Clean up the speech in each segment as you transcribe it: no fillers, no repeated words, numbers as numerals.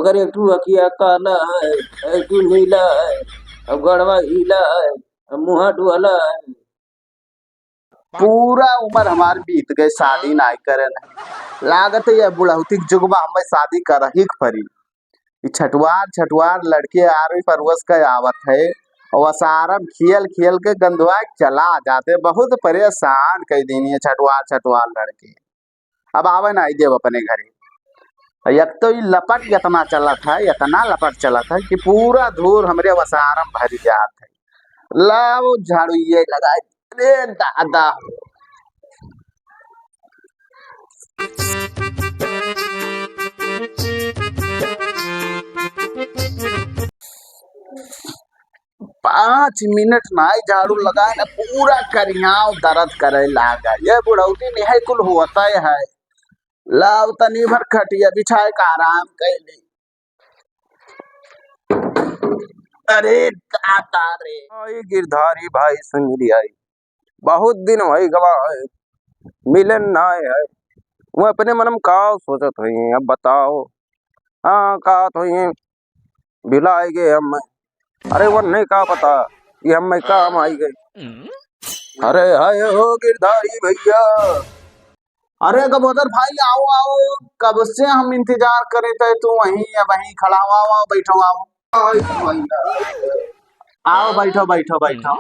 मगर एक ठू अखिया काला है, एक ठू नीला है, अब गड़वा हीला है, अब मुहा डुअला है। पूरा उम्र हमार बीत गए शादी नाई करे नहीं। लागत है ये बुढ़ौती के जुगवा हमें शादी कर ही परी। छठवार छठवार लड़के आरवी परवश का आवत है और सारम खेल खेल के गंधवा चला जाते। बहुत परेशान कई दिन ये छठवार छठवार लड़के अब आवे ना देव अपने घरे। एक तो ये लपट इतना चलत है, इतना लपट चलत है कि पूरा धूर हमरे वसारम भर जात है। लाओ झाड़ू ये लगाए रे दादा। पाँच मिनट नाई झाड़ू लगाए ना पूरा करियाव दर्द करे लागा। ये बुढ़ौती नहीं कुल होता है। लाव तनी भर खटिया बिछाए का आराम कैली। अरे दादा रे आई गिरधारी भाई सुन लिया, बहुत दिन वही गवा है, मिलन ना है। वो अपने मनम का सोचत हुई, अब बताओ। हाँ का तो ये भिलाएगे हम। अरे वो नहीं का पता कि हम में काम आई गए। अरे हाय हो गिरधारी भैया। अरे कबूतर भाई आओ आओ, कब से हम इंतजार करे थे। तू वहीं खड़ा हुआ आओ बैठो आओ। आओ बैठो बैठो बैठो।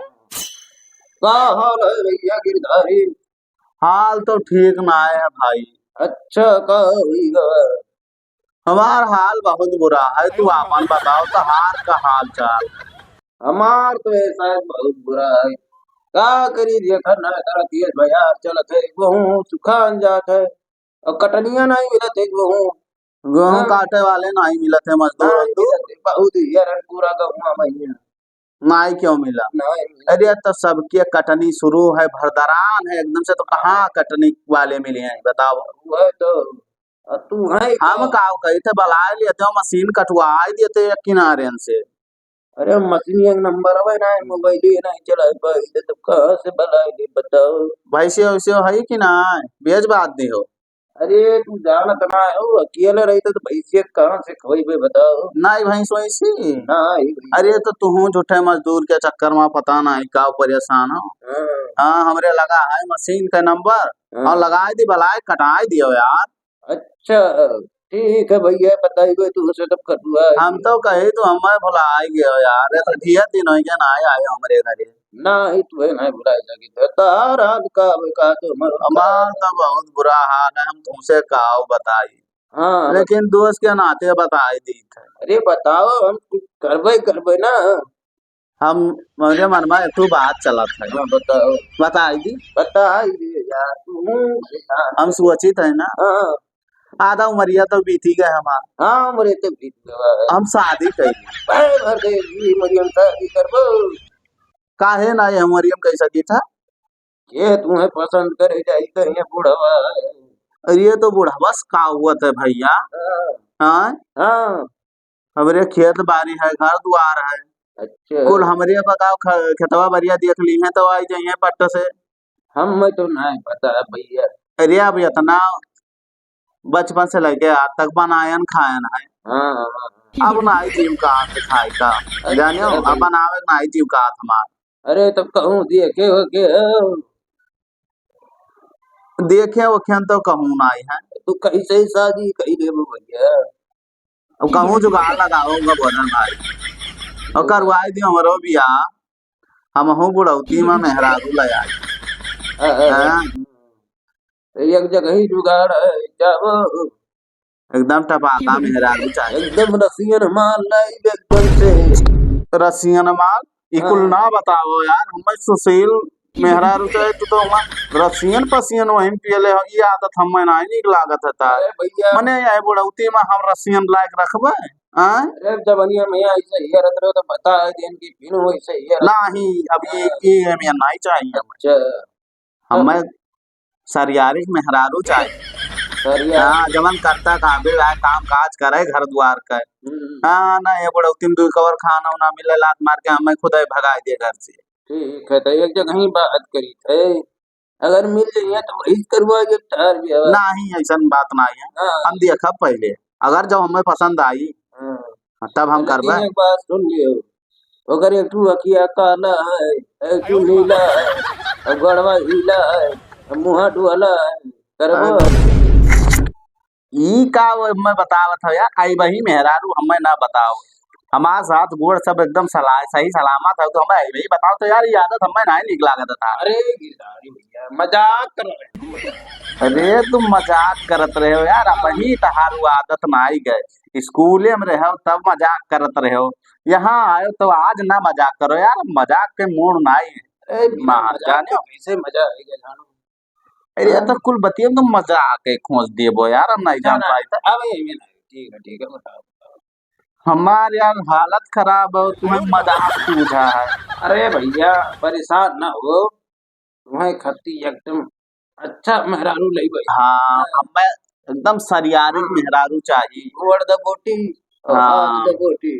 का हाल है भैया गिरधारी? हाल तो ठीक ना है भाई। अच्छा का होगा? हमार हाल बहुत बुरा है। तू आपन बताओ तो हार का हाल चाल। हमार तो ऐसा है बहुत बुरा है। का करी देखा ना करती है भैया, चलत है गेहूं सुखान जात है और कटनिया नहीं मिलत है गेहूं। गेहूं काटे वाले नहीं मिलते मजदूर। बहुत यार पूरा गेहूं महीना नाई क्यों मिला? अरे तो सबके कटनी शुरू है, भरदरान है एकदम से। तो कहाँ कटनी वाले मिले हैं बताओ? वह तो तू है हम का कही थे बलाए लेते हो, मशीन कटवा देते किनारे से। अरे मशीन एक नंबर है ना, मोबाइल ही नहीं चला पहले तो कहाँ से बलाए बताओ। वैसे वैसे है कि ना बेच बात नहीं हो। अरे तू जानत ना हो, अकेले रहते तो भैंसिया कहाँ से खोई बताओ। नहीं भैंस वैसी नहीं। अरे तो तू झूठे मजदूर के चक्कर में पता नहीं का परेशान हो। हाँ हमरे लगा है मशीन का नंबर और लगाए दी बलाए कटाए दियो यार। अच्छा ठीक है भैया बताइए तू से तब कटुआ। हम तो कहे तो हमें भुला गए यार। तो ढेर दिन हो गया ना आए हमारे घरे। नहीं तू नहीं बुलाए लगी तो रात का तो हमार तो बहुत बुरा हाल है। हम तुमसे काओ बताई। हाँ लेकिन दोस्त के नाते बताई दी थे। अरे बताओ हम करबे ना। हम मेरे मन में एक बात चला था। हाँ बताओ। बताई दी यार तू हम सुचित है ना। हाँ आधा उमरिया तो बीती गए हमारा। हाँ मरे तो बीत गया। हम शादी करी मरियम शादी करबो। काहे ना ये मरियम कैसा की था। ये तुम्हें पसंद करे जाई कहीं बुढ़वा। अरे ये तो बुढ़ा बस का हुआ था भैया। हाँ हाँ हमारे खेत बाड़ी है, घर द्वार है। अच्छा कुल हमारे बताओ खेतवा बरिया देख ली है तो आई जाइए पट्ट से। हम तो नहीं पता भैया। अरे अब इतना बचपन से लेके आज तक बनायन खायन है। हाँ अब नाई जीव का हाथ खाए का जानियो। अब बनावे नाई जीव का हाथ हमार। अरे तब कहूँ देखे हो के देखे वखेन तो कहूँ नाई है। तू कैसे शादी कही देबो भैया? अब कहूँ जुगाड़ लगाओगा भोजन भाई और करवाई दियो हमारो बिया। हम हूँ बुढ़ौती में मेहरारू लया एक जगह ही जुगाड़ है जाओ। एकदम टपाका मेहरारू चाहिए। एकदम रसियन माल लाई एकदम से रसियन माल इकुल ना बताओ यार। हमें सुशील मेहरारू चाहिए तो रसियन पसियन वहीं पियले हो। ये आदत हमें नहीं लागत है भैया। मने ये बुढ़ौती में हम रसियन लायक रखबे। अरे जवनिया में ऐसे ही रत रहो तो बता दिन की पिन हो ऐसे ही नहीं अब ये हमें नहीं चाहिए। अच्छा हमें सरियारिक मेहरारू चाहिए। हाँ जमन करता काबिल है, काम काज करे घर द्वार का। हाँ ना ये बुढ़ौती में 2 कवर खाना ना मिले लात मार के हमें खुद ही भगा दे घर से। ठीक है तो एक जगह ही बात करी थे, अगर मिल जाइए तो वही करवाइए तार भी। नहीं ऐसा बात नहीं है। हम देखा पहले अगर जब हमें पसंद आई तब हम लेकिन करबे। एक बात सुन लियो, अगर एक ठू अखिया काला है, एक ठू नीला है, अब गड़वा हीला है, अब मुहा डुअला है, करबो। ई का मैं बतावत हो यार, आई वही मेहरारू हमें ना बताओ। हमार साथ गोड़ सब एकदम सही सलामत है, तो हमें आई वही बताओ तो यार, ये आदत हमें ना निक लागत था। अरे गिरधारी भैया मजाक कर रहे हैं, मजाक। अरे तुम मजाक करत रहे हो यार, अपनी तहार वो आदत में आई गए। स्कूले में रहो तब मजाक करत रहे हो, यहाँ आयो तो आज ना मजाक करो यार, मजाक के मूड ना आई। अरे बिना मार मजाक जाने के हो। कैसे मजा आएगा जानो। अरे ये हाँ? तो कुल बतिये तुम मजाक के खोज दिए वो यार, हम नहीं ना जान ना पाए था। अब ये नहीं, ठीक है बताओ। हमार यार हालत खराब है, तुम्हें मजाक सूझा है। अरे भैया परेशान ना हो, तुम्हें खत्ती एकदम अच्छा मेहरारू लई भाई। हाँ हमें एकदम सरियारी मेहरारू चाहिए। मोड़ द बोटी और हाथ हाँ द बोटी,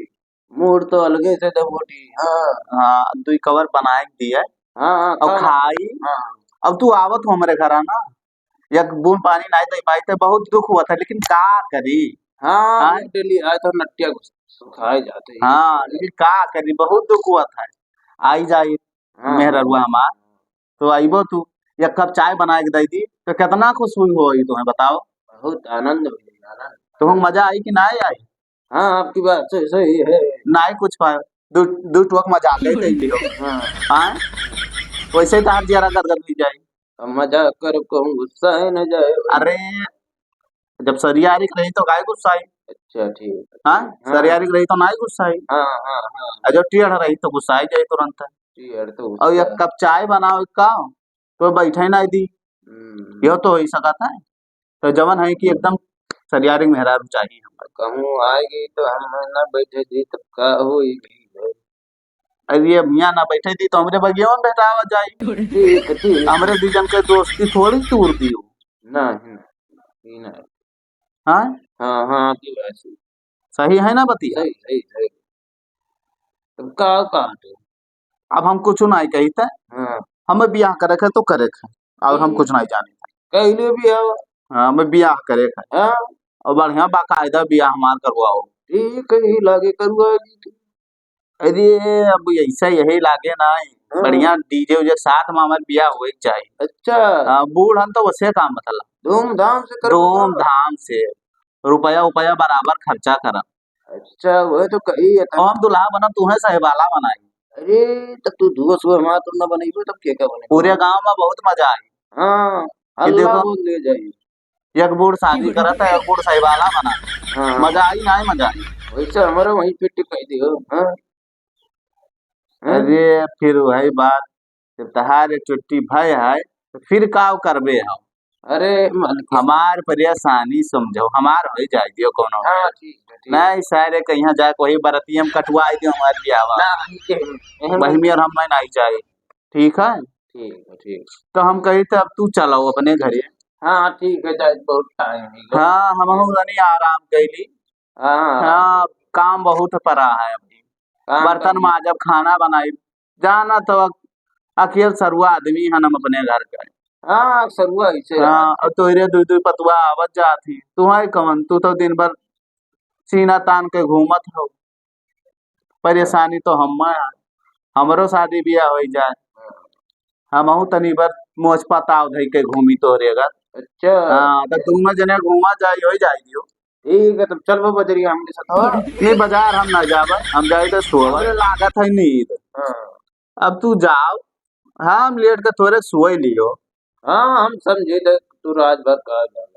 मूड तो अलगे से द बोटी। हाँ हाँ, दुई कवर बनाए दिए हाँ और खाना। खाई। हाँ अब तू आवत हो हमारे घर आना, एक बूंद पानी नहीं दे पाई थे, बहुत दुख हुआ था, लेकिन का करी। हाँ हाँ डेली आए तो नटिया को सुखाए जाते ही। हाँ, लेकिन का करी, बहुत दुख हुआ था। आई जाई हाँ मेहररुआ हमार, तो आईबो तू एक कप चाय बना के दे दी तो कितना खुश हुई हो तुम्हें बताओ। बहुत आनंद हुई आनंद। तुम्हें मजा आई कि ना आई। हाँ आपकी बात सही सही है। ना ही कुछ पाए, दू दू टोक मजा ले दे लियो। हाँ हाँ वैसे ही तो हर जरा गदगद हो जाए। अब मजाक कर कहूँ गुस्सा है न जाए भाई। अरे जब सरियारी रही तो गाय गुस्सा आई। अच्छा ठीक है। हाँ हाँ सरियारी रही तो ना ही गुस्सा आई, हाँ हाँ हाँ और जब टेढ़ रही तो गुस्सा आई जाए तुरंत। यार तो और गुस्सा। एक कप चाय बनाओ का तो बैठे ही नहीं दी, यो तो हो ही सकता है। तो जवन है कि एकदम सरियारी मेहरारू चाहिए हमारे। कहूँ आएगी तो हम न बैठे दी तब का होएगी। अरे ये मियाँ ना बैठे दी तो हमरे बगिया में बैठावा जाए। ठीक हमरे दीजन के दोस्ती थोड़ी तूर दी हो। नहीं नहीं नहीं। हाँ हाँ हाँ आपकी बात सही सही है ना बतिया। सही सही सही। तब का कहा तो। अब हम कुछ नहीं कही था, हाँ हमें ब्याह करे खे तो करे खे, और हम कुछ ठीक नहीं जाने थे। कहले भी आओ। हाँ हमें ब्याह करे खे, हाँ और बढ़िया बाकायदा ब्याह हमार करवाओ। ठीक है ही लागे करुआगी। अरे अब ऐसा यही लागे ना, हाँ बढ़िया डीजे उजे साथ में हमारे ब्याह हुए चाहिए। अच्छा बूढ़ हम तो वैसे काम मतलब धूमधाम से करूँगा। धूम धाम से, रुपया उपया बराबर खर्चा करा, अच्छा वह तो कही है था। और हम दुल्हा बना तुम्हें सहबाला बनाई। अरे तब तू धुआं सुबह हमारा तुम ना बनेगी तब क्या क्या बनेगा। पूरे गांव में बहुत मजा आई। हाँ ये अल्लाह देखो बोल ले जाइए। एक बूढ़ शादी करता है, एक बूढ़ सहबाला बना, हाँ मजा आई ना मजा आई। वैसे हमारा वहीं पे टिकाई दियो। हाँ हाँ अरे फिर वही बात, जब तहार एक चुट्टी भय है तो फिर का करबे हम। अरे मालिक। हमार परेशानी समझो, हमार हो जाए दियो कोनो। हाँ ठीक है ठीक नहीं सारे कहीं जाए कोई बरती हम कटवाई दियो हमारे ब्याह ना वही में, और हम नहीं चाहिए। ठीक है ठीक है ठीक। तो हम कही थे अब तू चलो अपने घरे। हाँ ठीक है चाहे बहुत टाइम है। हाँ हम नहीं आराम कैली। हाँ हाँ काम बहुत पड़ा है अभी, काम बर्तन माजब खाना बनाई, जाना तो अकेल सरुआ आदमी है हम अपने घर का। हाँ सरुआ ऐसे रहा। हाँ और तोरे दुई दुई पतुआ आवत जाती, तू है कवन, तू तो दिन भर सीना तान के घूमत हो। परेशानी तो हम है, हमरो शादी ब्याह हो जाए, हम तनी बर मोच पताव धई के घूमी तोरे घर। अच्छा हाँ तो तुम जने घूमा जाई हो जाई दियो। ठीक है तब चलो बजरिया हमके साथ। हाँ नहीं बाजार हम ना जाबे, हम जाए तो सोवे लागत है नींद। अब तू जाओ, हाँ हम लेट के थोड़े सोई लियो। हाँ हम समझे थे तू रात भर कहा जाना।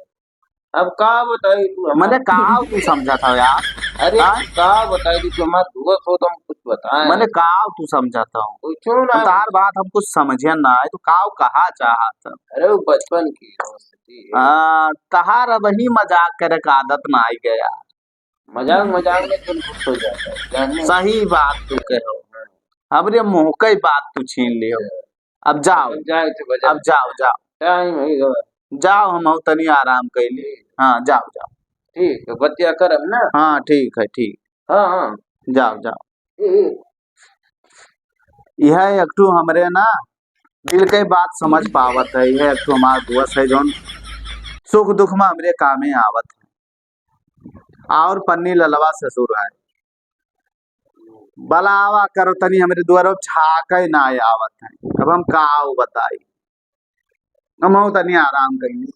अब का बताई तू मैंने हमारे। कहा तू समझा था यार। अरे हाँ का बताई तू हमारे धुआं सो तुम कुछ बताए। मैंने कहा तू समझाता हूँ, पूछो ना। तार बात हम कुछ समझे ना है, तो काव कहा चाहत। अरे वो बचपन की दोस्ती है। तहार वही मजाक करे का आदत ना आई गया। मजाक मजाक में तुम खुश हो जाता है जानने। सही बात तू कहो, हमरे मुंह की बात तू छीन लियो। अब जाओ, अब जाए तो बजा अब जाओ जाओ टाइम है जाओ, हम तनी आराम कैली। हाँ जाओ जाओ। ठीक है बतिया करब ना। हाँ ठीक है ठीक, हाँ हाँ जाओ जाओ। ठीक। यह एक ठो हमरे ना दिल के बात समझ पावत है, यह एक ठो हमार दोस्त है जोन सुख दुख में हमरे कामे आवत है, और पन्नी ललवा ससुर है। बलावा करो तनी हमरे द्वारा झाके ना आवत है। अब हम का बताई, हम तनी आराम करेंगे।